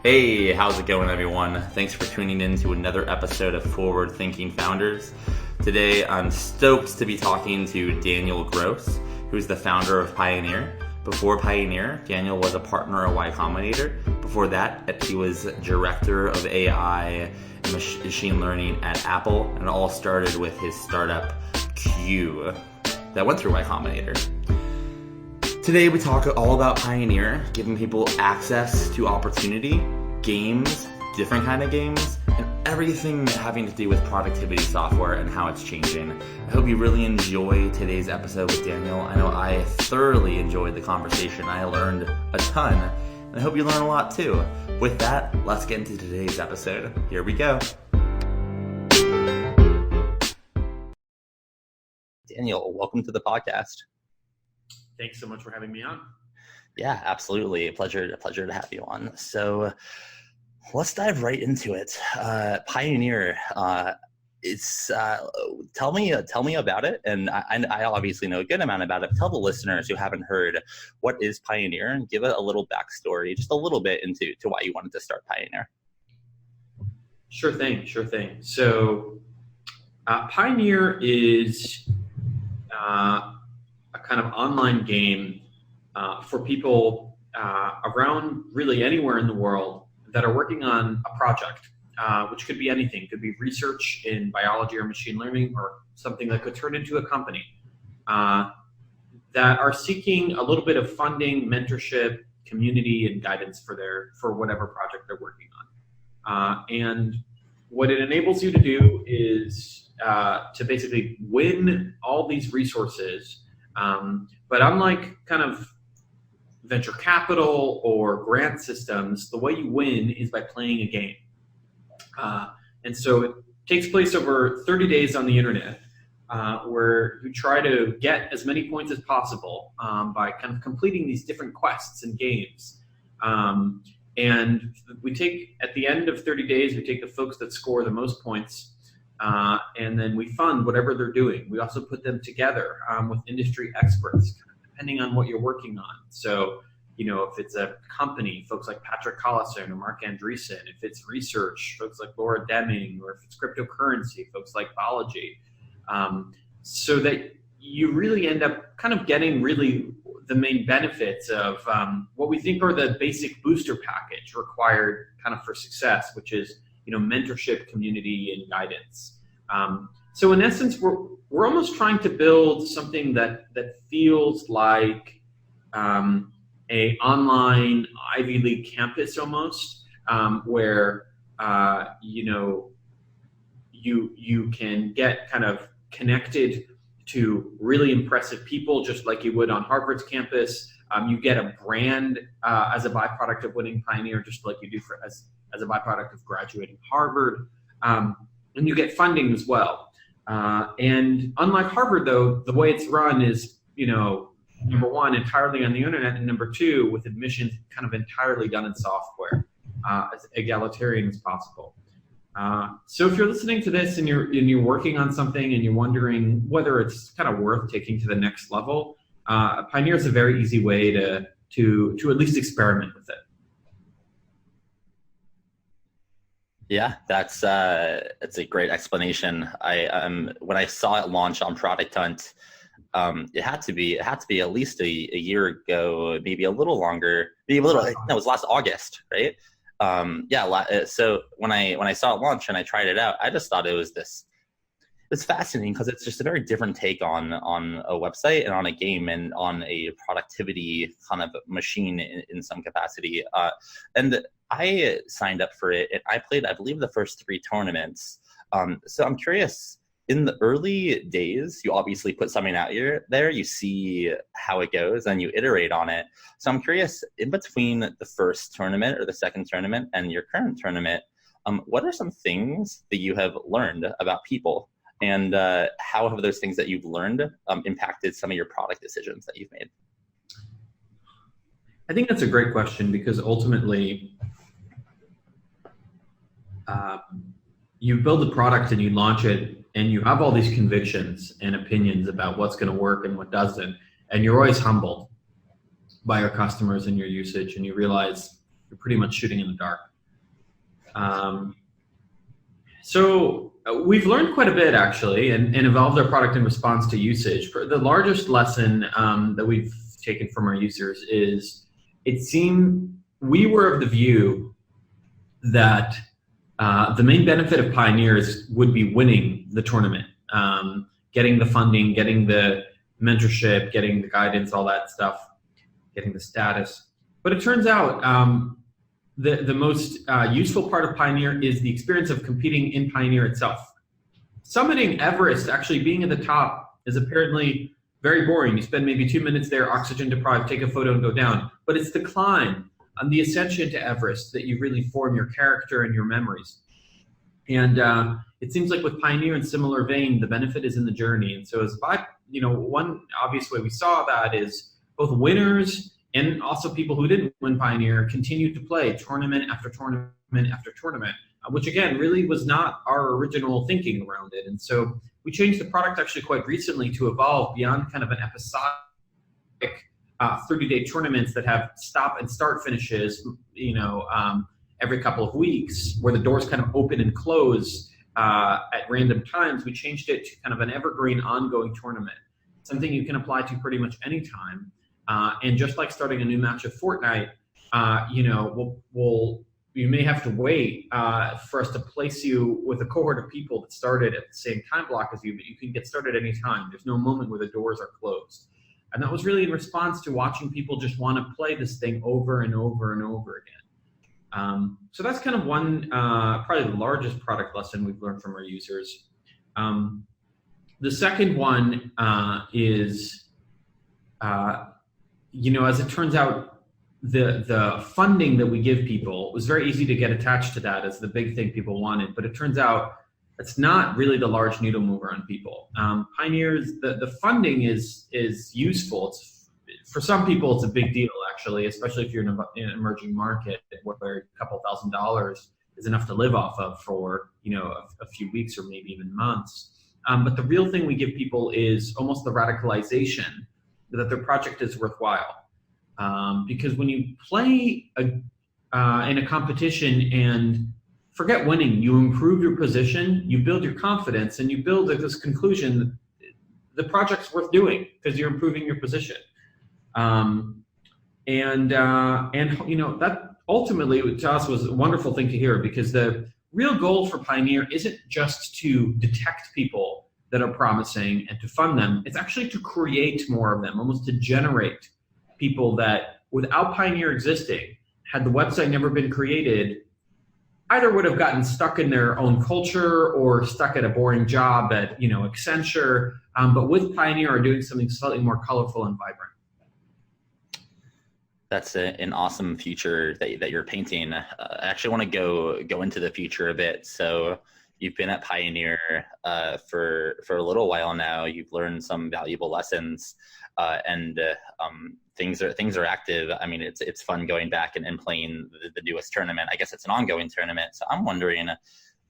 Hey, how's it going, everyone? Thanks for tuning in to another episode of Forward Thinking Founders. Today, I'm stoked to be talking to Daniel Gross, who's the founder of Pioneer. Before Pioneer, Daniel was a partner at Y Combinator. Before that, he was director of AI and machine learning at Apple, and it all started with his startup Q that went through Y Combinator. Today we talk all about Pioneer, giving people access to opportunity, games, different kind of games, and everything having to do with productivity software and how it's changing. I hope you really enjoy today's episode with Daniel. I know I thoroughly enjoyed the conversation. I learned a ton, and I hope you learn a lot too. With that, let's get into today's episode. Here we go. Daniel, welcome to the podcast. Thanks so much for having me on. Yeah, absolutely. A pleasure to have you on. So let's dive right into it. Pioneer, tell me about it. And I obviously know a good amount about it. Tell the listeners who haven't heard, what is Pioneer, and give it a little backstory, just a little bit into why you wanted to start Pioneer. Sure thing. So Pioneer is a kind of online game for people around really anywhere in the world that are working on a project, which could be anything. It could be research in biology or machine learning, or something that could turn into a company, that are seeking a little bit of funding, mentorship, community, and guidance for whatever project they're working on. And what it enables you to do is to basically win all these resources. But unlike kind of venture capital or grant systems, the way you win is by playing a game. And so it takes place over 30 days on the internet, where you try to get as many points as possible by kind of completing these different quests and games. And we take, at the end of 30 days, we take the folks that score the most points, and then we fund whatever they're doing. We also put them together with industry experts, depending on what you're working on. So, if it's a company, folks like Patrick Collison or Mark Andreessen. If it's research, folks like Laura Deming. Or if it's cryptocurrency, folks like Balaji. So that you really end up kind of getting really the main benefits of what we think are the basic booster package required kind of for success, which is mentorship, community, and guidance. So in essence, we're almost trying to build something that feels like a online Ivy League campus almost, where you can get kind of connected to really impressive people, just like you would on Harvard's campus. You get a brand as a byproduct of winning Pioneer, just like you do as a byproduct of graduating Harvard, and you get funding as well. And unlike Harvard, though, the way it's run is, number one, entirely on the internet, and number two, with admissions kind of entirely done in software, as egalitarian as possible. So if you're listening to this and you're working on something and you're wondering whether it's kind of worth taking to the next level, Pioneer is a very easy way to at least experiment with it. Yeah, that's a great explanation. When I saw it launch on Product Hunt, it had to be at least a year ago, maybe a little longer, maybe a little. No, it was last August, right? So when I saw it launch and I tried it out, I just thought it was it's fascinating because it's just a very different take on a website and on a game and on a productivity kind of machine in some capacity. And I signed up for it, and I played, I believe, the first 3 tournaments. So I'm curious, in the early days, you obviously put something out there, you see how it goes, and you iterate on it. So I'm curious, in between the first tournament or the second tournament and your current tournament, what are some things that you have learned about people? And how have those things that you've learned impacted some of your product decisions that you've made? I think that's a great question, because ultimately you build a product and you launch it, and you have all these convictions and opinions about what's going to work and what doesn't, and you're always humbled by your customers and your usage, and you realize you're pretty much shooting in the dark. Um, we've learned quite a bit actually, and evolved our product in response to usage. The largest lesson that we've taken from our users is it seemed we were of the view that the main benefit of Pioneers would be winning the tournament, getting the funding, getting the mentorship, getting the guidance, all that stuff, getting the status. But it turns out the most useful part of Pioneer is the experience of competing in Pioneer itself. Summiting Everest, actually being at the top, is apparently very boring. You spend maybe 2 minutes there, oxygen deprived, take a photo and go down. But it's the climb and the ascension to Everest that you really form your character and your memories. And it seems like with Pioneer, in similar vein, the benefit is in the journey. And so one obvious way we saw that is both winners and also people who didn't win Pioneer continued to play tournament after tournament after tournament, which again really was not our original thinking around it. And so we changed the product actually quite recently to evolve beyond kind of an episodic 30-day tournaments that have stop and start finishes, every couple of weeks, where the doors kind of open and close at random times. We changed it to kind of an evergreen, ongoing tournament, something you can apply to pretty much any time. And just like starting a new match of Fortnite, you may have to wait for us to place you with a cohort of people that started at the same time block as you, but you can get started any time. There's no moment where the doors are closed. And that was really in response to watching people just want to play this thing over and over and over again. So that's kind of one, probably the largest product lesson we've learned from our users. The second one is, as it turns out, the funding that we give people, it was very easy to get attached to that as the big thing people wanted, but it turns out it's not really the large needle mover on people. Pioneers, the funding is useful. For some people, it's a big deal, actually, especially if you're in an emerging market where a couple $1,000s is enough to live off of for a few weeks or maybe even months. But the real thing we give people is almost the radicalization that their project is worthwhile. Because when you play in a competition and forget winning, you improve your position, you build your confidence, and you build this conclusion that the project's worth doing because you're improving your position. That ultimately to us was a wonderful thing to hear, because the real goal for Pioneer isn't just to detect people that are promising and to fund them. It's actually to create more of them, almost to generate people that, without Pioneer existing, had the website never been created, either would have gotten stuck in their own culture or stuck at a boring job at Accenture, but with Pioneer are doing something slightly more colorful and vibrant. That's an awesome future that you're painting. I actually want to go into the future a bit. So you've been at Pioneer for a little while now. You've learned some valuable lessons, and things are active. I mean, it's fun going back and playing the newest tournament. I guess it's an ongoing tournament. So I'm wondering,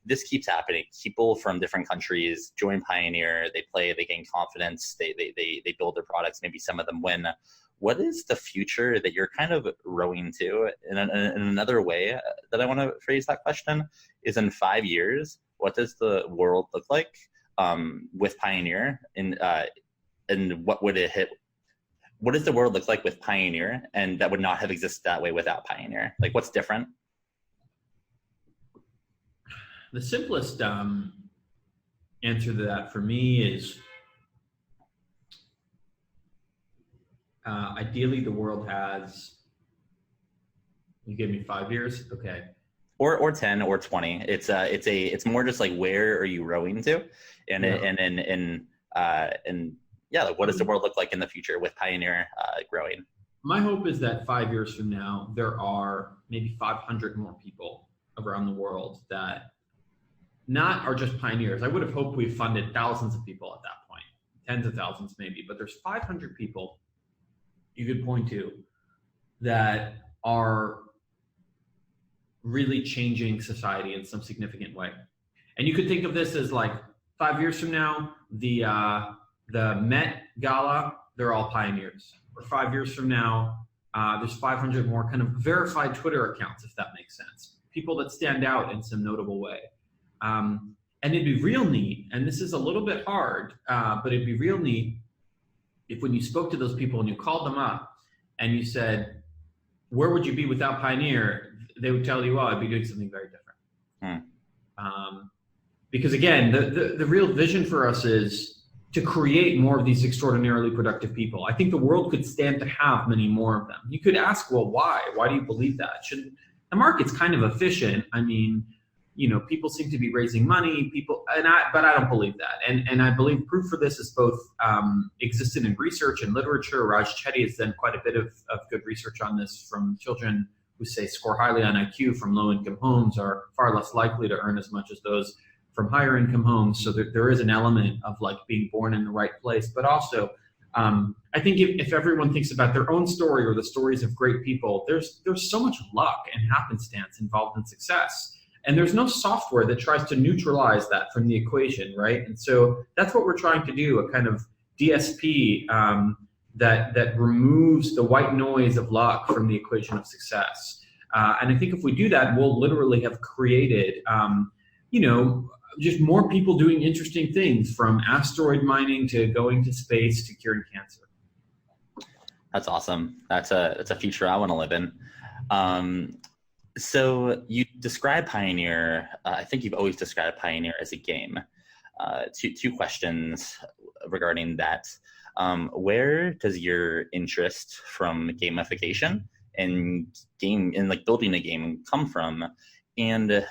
this keeps happening. People from different countries join Pioneer. They play. They gain confidence. They build their products. Maybe some of them win. What is the future that you're kind of rowing to? In another way that I want to phrase that question is, in 5 years, what does the world look like with Pioneer? And what would it hit? What does the world look like with Pioneer, and that would not have existed that way without Pioneer? Like, what's different? The simplest answer to that for me is, ideally the world has, you gave me 5 years, okay, or 10 or 20. It's more just like, where are you rowing to, and like, what does the world look like in the future with Pioneer growing? My hope is that 5 years from now, there are maybe 500 more people around the world that are just pioneers. I would have hoped we funded thousands of people at that point, tens of thousands maybe, but there's 500 people you could point to that are really changing society in some significant way. And you could think of this as like 5 years from now, the Met Gala, they're all pioneers. Or 5 years from now, there's 500 more kind of verified Twitter accounts, if that makes sense. people that stand out in some notable way. And it'd be real neat, and this is a little bit hard, but it'd be real neat if when you spoke to those people and you called them up and you said, where would you be without Pioneer? They would tell you, oh, I'd be doing something very different. Because again, the real vision for us is to create more of these extraordinarily productive people. I think the world could stand to have many more of them. You could ask, well, why? Why do you believe that? The market's kind of efficient. I mean, people seem to be raising money, but I don't believe that. And I believe proof for this is both existed in research and literature. Raj Chetty has done quite a bit of good research on this, from children who say score highly on IQ from low-income homes are far less likely to earn as much as those from higher income homes. So there is an element of like being born in the right place, but also I think if everyone thinks about their own story or the stories of great people, there's so much luck and happenstance involved in success. And there's no software that tries to neutralize that from the equation, right? And so that's what we're trying to do, a kind of DSP that removes the white noise of luck from the equation of success. And I think if we do that, we'll literally have created, just more people doing interesting things, from asteroid mining to going to space to curing cancer. That's awesome. That's a future I want to live in. So you describe Pioneer, I think you've always described Pioneer as a game. Two questions regarding that. Where does your interest from gamification and like building a game come from? And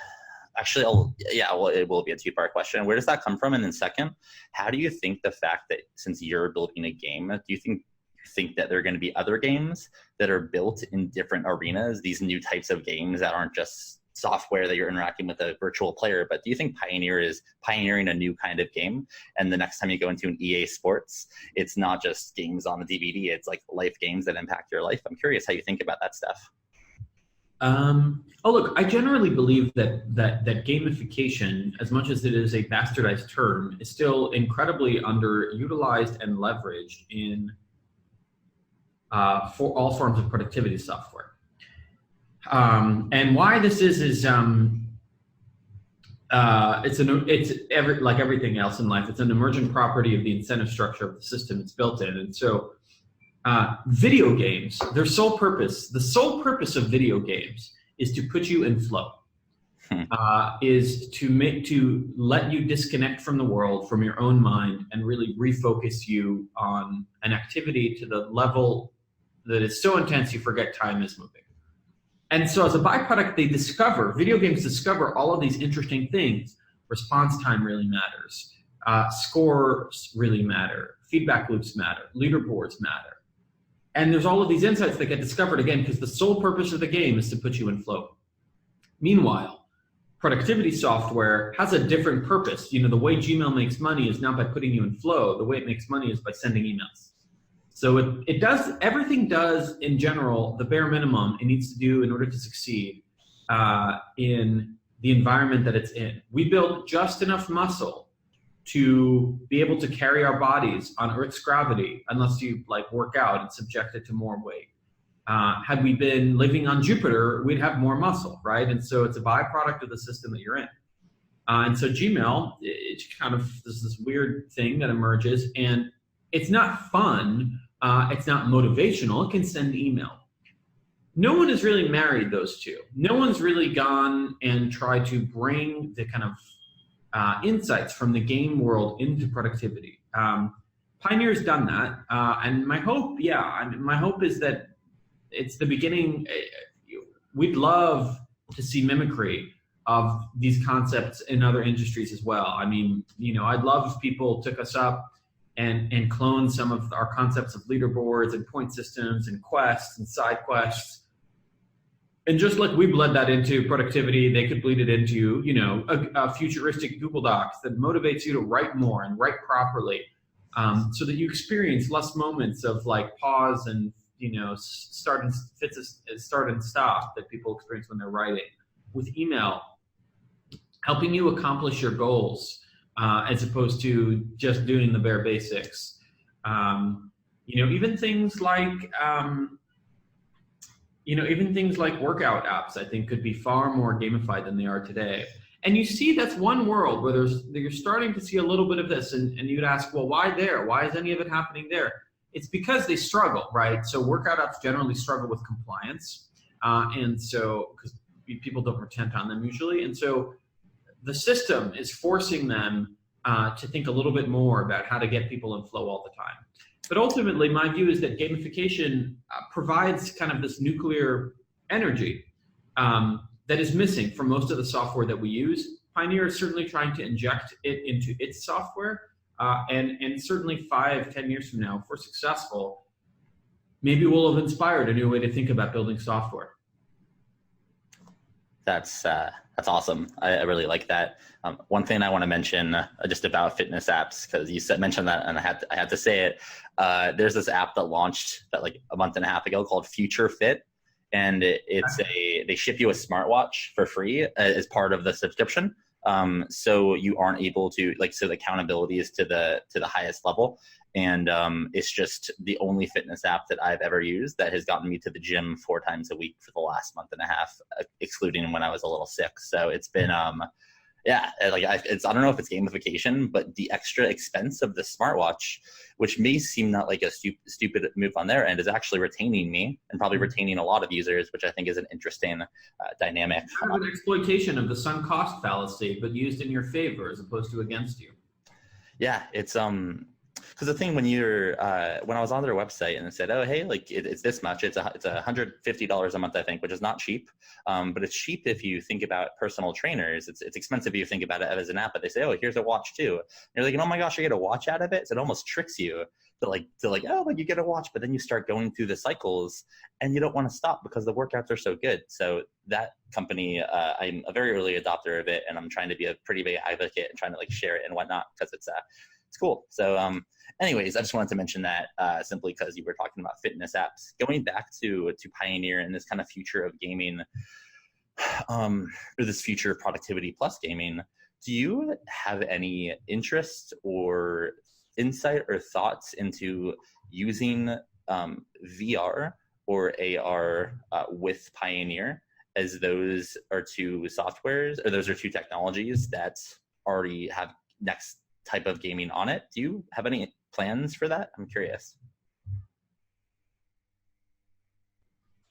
actually, it will be a two-part question. Where does that come from? And then second, how do you think the fact that since you're building a game, do you think that there are going to be other games that are built in different arenas, these new types of games that aren't just software that you're interacting with a virtual player, but do you think Pioneer is pioneering a new kind of game? And the next time you go into an EA Sports, it's not just games on the DVD, it's like life games that impact your life. I'm curious how you think about that stuff. Look, I generally believe that gamification, as much as it is a bastardized term, is still incredibly underutilized and leveraged in for all forms of productivity software. And why this is like everything else in life, it's an emergent property of the incentive structure of the system it's built in. And so video games, the sole purpose of video games is to put you in flow, is to let you disconnect from the world, from your own mind, and really refocus you on an activity to the level that is so intense you forget time is moving. And so as a byproduct, video games discover all of these interesting things. Response time really matters. Scores really matter. Feedback loops matter. Leaderboards matter. And there's all of these insights that get discovered, again, because the sole purpose of the game is to put you in flow. Meanwhile, productivity software has a different purpose. The way Gmail makes money is not by putting you in flow. The way it makes money is by sending emails. So everything does, in general, the bare minimum it needs to do in order to succeed in the environment that it's in. We built just enough muscle to be able to carry our bodies on Earth's gravity, unless you work out and subject it to more weight. Had we been living on Jupiter, we'd have more muscle, right? And so it's a byproduct of the system that you're in. And so Gmail, it's kind of this weird thing that emerges, and it's not fun. It's not motivational. It can send email. No one has really married those two. No one's really gone and tried to bring the kind of insights from the game world into productivity. Pioneer's done that, and my hope is that it's the beginning. We'd love to see mimicry of these concepts in other industries as well. I mean, I'd love if people took us up and cloned some of our concepts of leaderboards and point systems and quests and side quests. And just like we bled that into productivity, they could bleed it into, a futuristic Google Docs that motivates you to write more and write properly, so that you experience less moments of pause and, start and stop that people experience when they're writing. With email, helping you accomplish your goals, as opposed to just doing the bare basics. Even things like, even things like workout apps, I think, could be far more gamified than they are today. And you see that's one world where you're starting to see a little bit of this, and you'd ask, well, why there? Why is any of it happening there? It's because they struggle, right? So workout apps generally struggle with compliance, and so because people don't pretend on them usually, and so the system is forcing them to think a little bit more about how to get people in flow all the time. But ultimately, my view is that gamification provides kind of this nuclear energy that is missing from most of the software that we use. Pioneer is certainly trying to inject it into its software, and certainly 5-10 years from now, if we're successful, maybe we'll have inspired a new way to think about building software. That's awesome. I really like that. One thing I want to mention just about fitness apps, because you mentioned that, and I had to say it. There's this app that launched like a month and a half ago called Future Fit, and they ship you a smartwatch for free as part of the subscription. So you aren't able to so the accountability is to the highest level. And it's just the only fitness app that I've ever used that has gotten me to the gym 4 times a week for the last month and a half, excluding when I was a little sick. So it's been, I don't know if it's gamification, but the extra expense of the smartwatch, which may seem not like a stupid move on their end, is actually retaining me and probably retaining a lot of users, which I think is an interesting dynamic. Kind of an exploitation of the sunk cost fallacy, but used in your favor as opposed to against you. Yeah, it's because the thing when I was on their website and it said, oh, hey, like it's this much, it's $150 a month, I think, which is not cheap. But it's cheap if you think about personal trainers. It's expensive if you think about it as an app, but they say, oh, here's a watch too. And you're like, oh my gosh, I get a watch out of it. So it almost tricks you to oh, like you get a watch, but then you start going through the cycles and you don't want to stop because the workouts are so good. So that company, I'm a very early adopter of it, and I'm trying to be a pretty big advocate and trying to share it and whatnot because it's cool. So anyways, I just wanted to mention that simply because you were talking about fitness apps. Going back to Pioneer and this kind of future of gaming, or this future of productivity plus gaming, do you have any interest or insight or thoughts into using VR or AR with Pioneer, as those are two softwares, or those are two technologies that already have next type of gaming on it? Do you have any plans for that? I'm curious.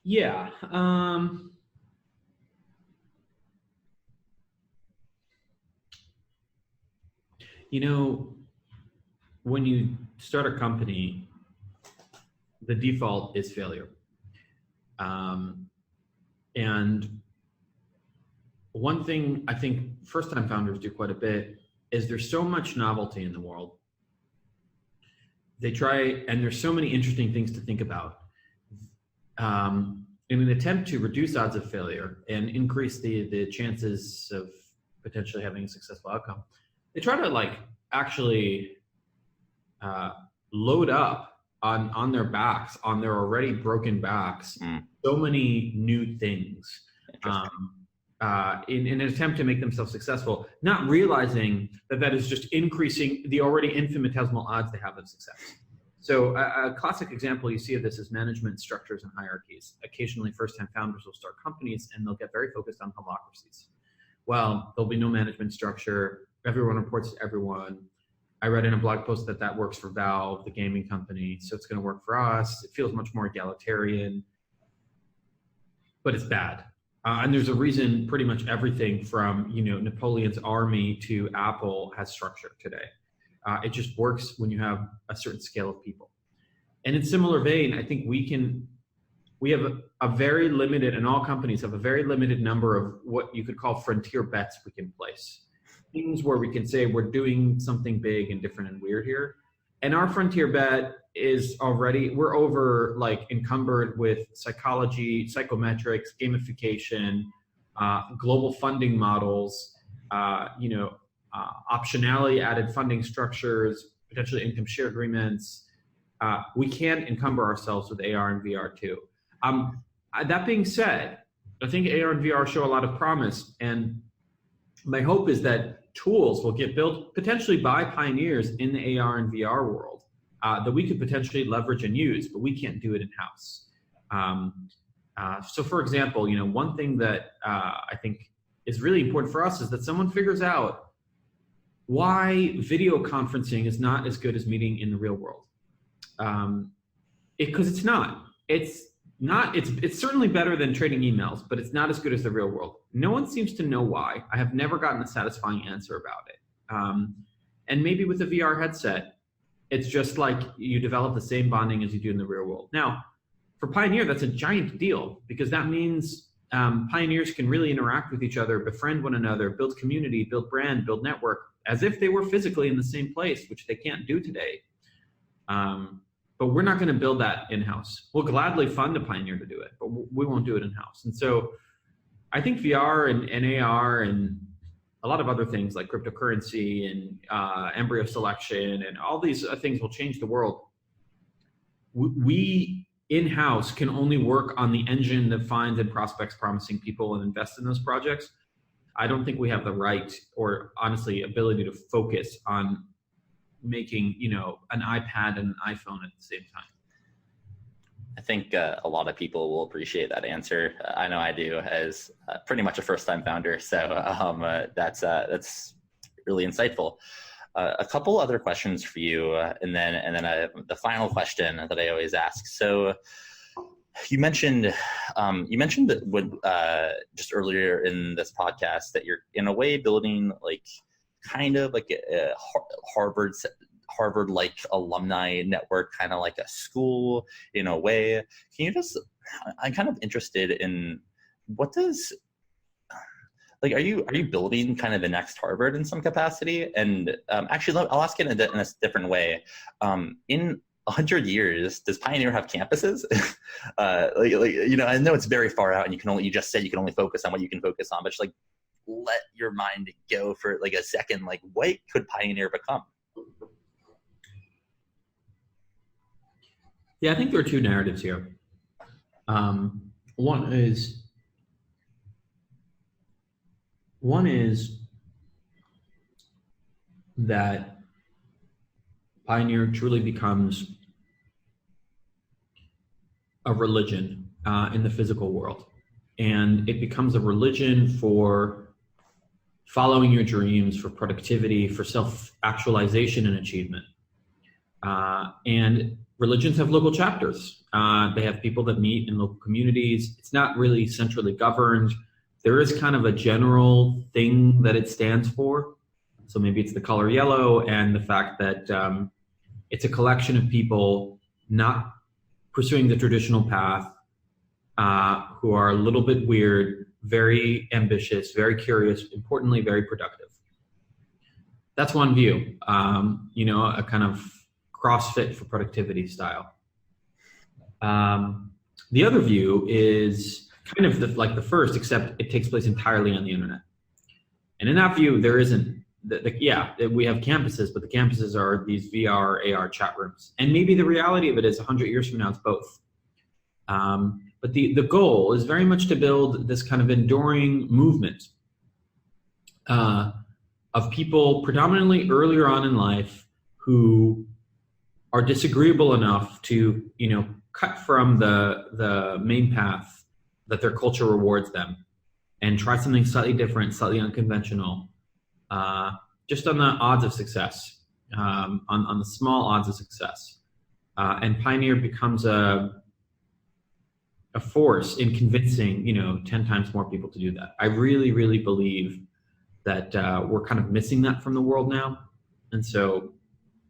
Yeah. When you start a company, the default is failure. And one thing I think first-time founders do quite a bit is there's so much novelty in the world. They try, and there's so many interesting things to think about. In an attempt to reduce odds of failure and increase the chances of potentially having a successful outcome, they try to actually load up on their backs, on their already broken backs, so many new things. In an attempt to make themselves successful, not realizing that is just increasing the already infinitesimal odds they have of success. So a classic example you see of this is management structures and hierarchies. Occasionally, first-time founders will start companies and they'll get very focused on holacracies. Well, there'll be no management structure. Everyone reports to everyone. I read in a blog post that works for Valve, the gaming company, so it's going to work for us. It feels much more egalitarian, but it's bad. And there's a reason pretty much everything from Napoleon's army to Apple has structure today. It just works when you have a certain scale of people. And in similar vein, I think we have a very limited, and all companies have a very limited number of what you could call frontier bets we can place. Things where we can say we're doing something big and different and weird here. And our frontier bet is we're over encumbered with psychology, psychometrics, gamification, global funding models, optionality added funding structures, potentially income share agreements. We can encumber ourselves with AR and VR too. That being said, I think AR and VR show a lot of promise, and my hope is that tools will get built potentially by pioneers in the AR and VR world that we could potentially leverage and use, but we can't do it in-house. So for example, one thing that I think is really important for us is that someone figures out why video conferencing is not as good as meeting in the real world. Because it's not. It's certainly better than trading emails, but it's not as good as the real world. No one seems to know why. I have never gotten a satisfying answer about it. And maybe with a VR headset, it's just like you develop the same bonding as you do in the real world. Now, for Pioneer, that's a giant deal because that means pioneers can really interact with each other, befriend one another, build community, build brand, build network, as if they were physically in the same place, which they can't do today. But we're not going to build that in-house. We'll gladly fund a Pioneer to do it, but we won't do it in-house. And so I think VR and AR and a lot of other things like cryptocurrency and embryo selection and all these things will change the world. We in-house can only work on the engine that finds and prospects promising people and invest in those projects. I don't think we have the right or honestly ability to focus on making an iPad and an iPhone at the same time. I think a lot of people will appreciate that answer. I know I do, as pretty much a first-time founder. So that's really insightful. A couple other questions for you, and then the final question that I always ask. So you mentioned that when just earlier in this podcast that you're in a way building like kind of like a Harvard-like alumni network, kind of like a school in a way. Can you just, I'm kind of interested in what does, like, are you building kind of the next Harvard in some capacity? And actually, I'll ask it in a different way. In 100 years, does Pioneer have campuses? I know it's very far out and you just said you can only focus on what you can focus on, but just like, let your mind go for like a second. Like, what could Pioneer become? Yeah, I think there are two narratives here. One is that Pioneer truly becomes a religion in the physical world, and it becomes a religion for following your dreams, for productivity, for self-actualization and achievement. And religions have local chapters. They have people that meet in local communities. It's not really centrally governed. There is kind of a general thing that it stands for. So maybe it's the color yellow and the fact that it's a collection of people not pursuing the traditional path, who are a little bit weird, very ambitious, very curious, importantly, very productive. That's one view, a kind of CrossFit for productivity style. The other view is kind of like the first, except it takes place entirely on the internet. And in that view, there isn't, we have campuses, but the campuses are these VR, AR chat rooms. And maybe the reality of it is 100 years from now, it's both. But the goal is very much to build this kind of enduring movement of people predominantly earlier on in life who are disagreeable enough to, cut from the main path that their culture rewards them and try something slightly different, slightly unconventional, just on the odds of success, on the small odds of success. And Pioneer becomes a force in convincing 10 times more people to do that. I really, really believe that we're kind of missing that from the world now. And so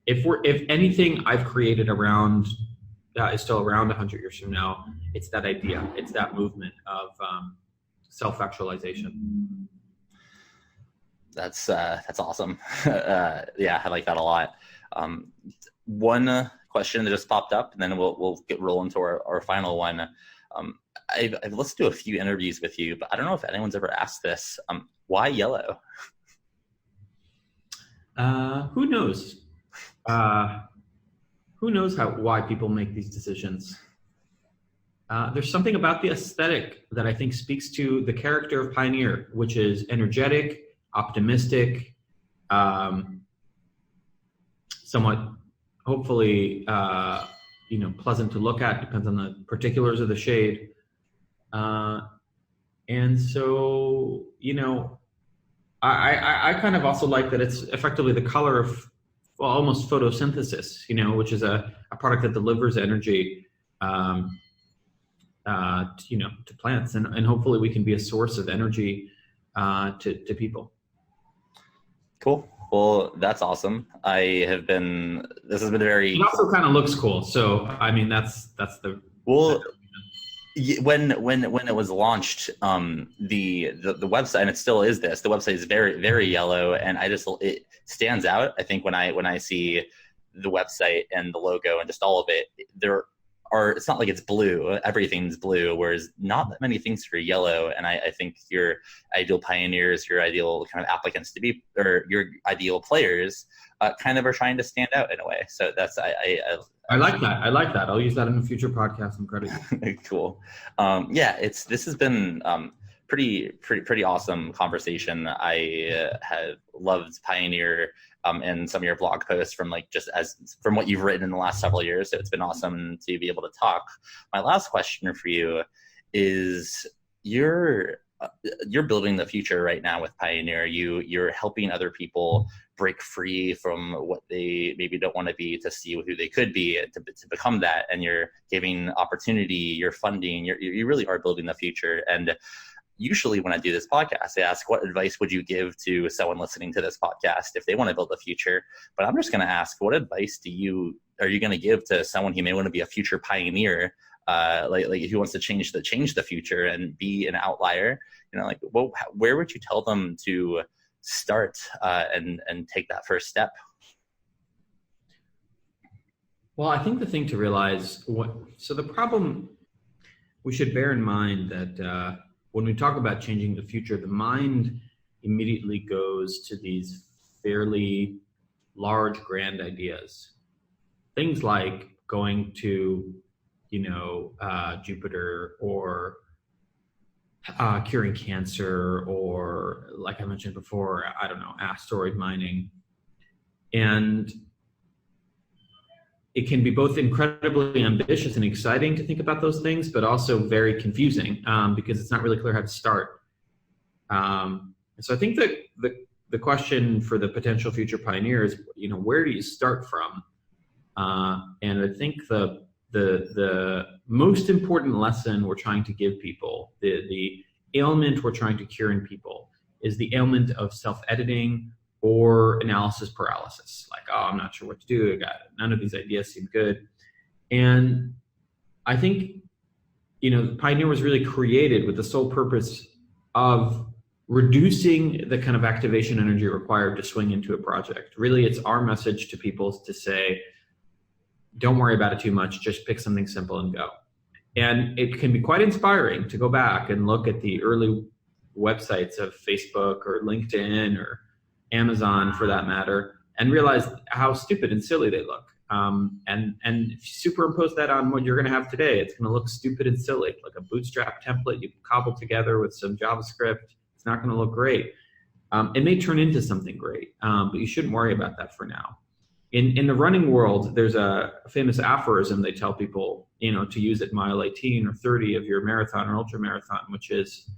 if anything I've created around is still around 100 years from now, it's that idea, it's that movement of self-actualization. That's awesome. Yeah, I like that a lot. One question that just popped up, and then we'll roll into our final one. I've listened to a few interviews with you, but I don't know if anyone's ever asked this. Why yellow? Who knows? Who knows why people make these decisions? There's something about the aesthetic that I think speaks to the character of Pioneer, which is energetic, optimistic, somewhat, hopefully, pleasant to look at, depends on the particulars of the shade. And so, I kind of also like that it's effectively the color of, well, almost photosynthesis, which is a product that delivers energy, um, to plants, and hopefully we can be a source of energy to people. Cool. Well, that's awesome. This has been a very It also kind of looks cool. So, I mean, that's the well, when it was launched, the website, and it still is this, the website is very, very yellow, and it stands out. I think when I see the website and the logo and just all of it, it's not like it's blue, everything's blue, whereas not that many things are yellow. And I think your ideal pioneers, your ideal kind of applicants to be, or your ideal players, kind of are trying to stand out in a way. So that's, I like that. I like that. I'll use that in a future podcast and credit you. cool. Yeah, this has been pretty awesome conversation. I have loved Pioneer, and some of your blog posts from from what you've written in the last several years. So it's been awesome to be able to talk. My last question for you is, you're building the future right now with Pioneer. You're helping other people break free from what they maybe don't want to be, to see who they could be, to become that. And you're giving opportunity, you're funding, you really are building the future. And usually when I do this podcast, I ask, what advice would you give to someone listening to this podcast if they want to build the future? But I'm just going to ask, what advice are you going to give to someone who may want to be a future pioneer, like who wants to change the future and be an outlier? Where would you tell them to start, and take that first step? Well, I think the thing to realize, so the problem, we should bear in mind that when we talk about changing the future, the mind immediately goes to these fairly large, grand ideas. Things like going to, Jupiter, or curing cancer, or, like I mentioned before, I don't know, asteroid mining. And it can be both incredibly ambitious and exciting to think about those things, but also very confusing, because it's not really clear how to start. So I think that the question for the potential future pioneer is, where do you start from? And I think the most important lesson we're trying to give people, the ailment we're trying to cure in people, is the ailment of self-editing or analysis paralysis. Like, oh, I'm not sure what to do. None of these ideas seem good. And I think, Pioneer was really created with the sole purpose of reducing the kind of activation energy required to swing into a project. Really, it's our message to people to say, don't worry about it too much, just pick something simple and go. And it can be quite inspiring to go back and look at the early websites of Facebook or LinkedIn or Amazon, for that matter, and realize how stupid and silly they look. And if you superimpose that on what you're going to have today, it's going to look stupid and silly, like a bootstrap template you cobble together with some JavaScript. It's not going to look great. It may turn into something great, but you shouldn't worry about that for now. In the running world, there's a famous aphorism they tell people, to use at mile 18 or 30 of your marathon or ultra marathon, which is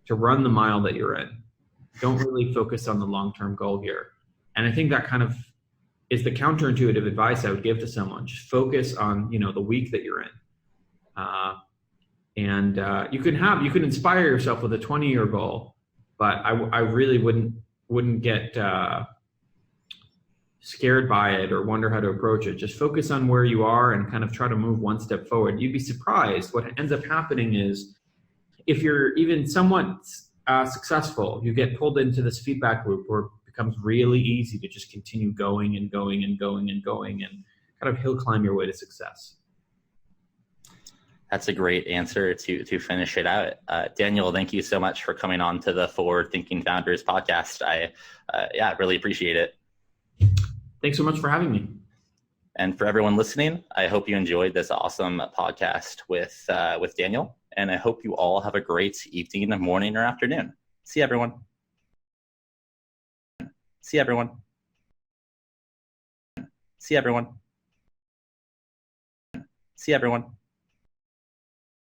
to run the mile that you're in. Don't really focus on the long-term goal here. And I think that kind of is the counterintuitive advice I would give to someone. Just focus on, the week that you're in. You can inspire yourself with a 20-year goal, but I really wouldn't get scared by it or wonder how to approach it. Just focus on where you are and kind of try to move one step forward. You'd be surprised. What ends up happening is, if you're even somewhat successful, you get pulled into this feedback loop where it becomes really easy to just continue going and going and going and going and kind of hill climb your way to success. That's a great answer to finish it out. Daniel, thank you so much for coming on to the Forward Thinking Founders podcast. I really appreciate it. Thanks so much for having me. And for everyone listening, I hope you enjoyed this awesome podcast with Daniel. And I hope you all have a great evening, morning, or afternoon. See everyone. See everyone. See everyone. See everyone.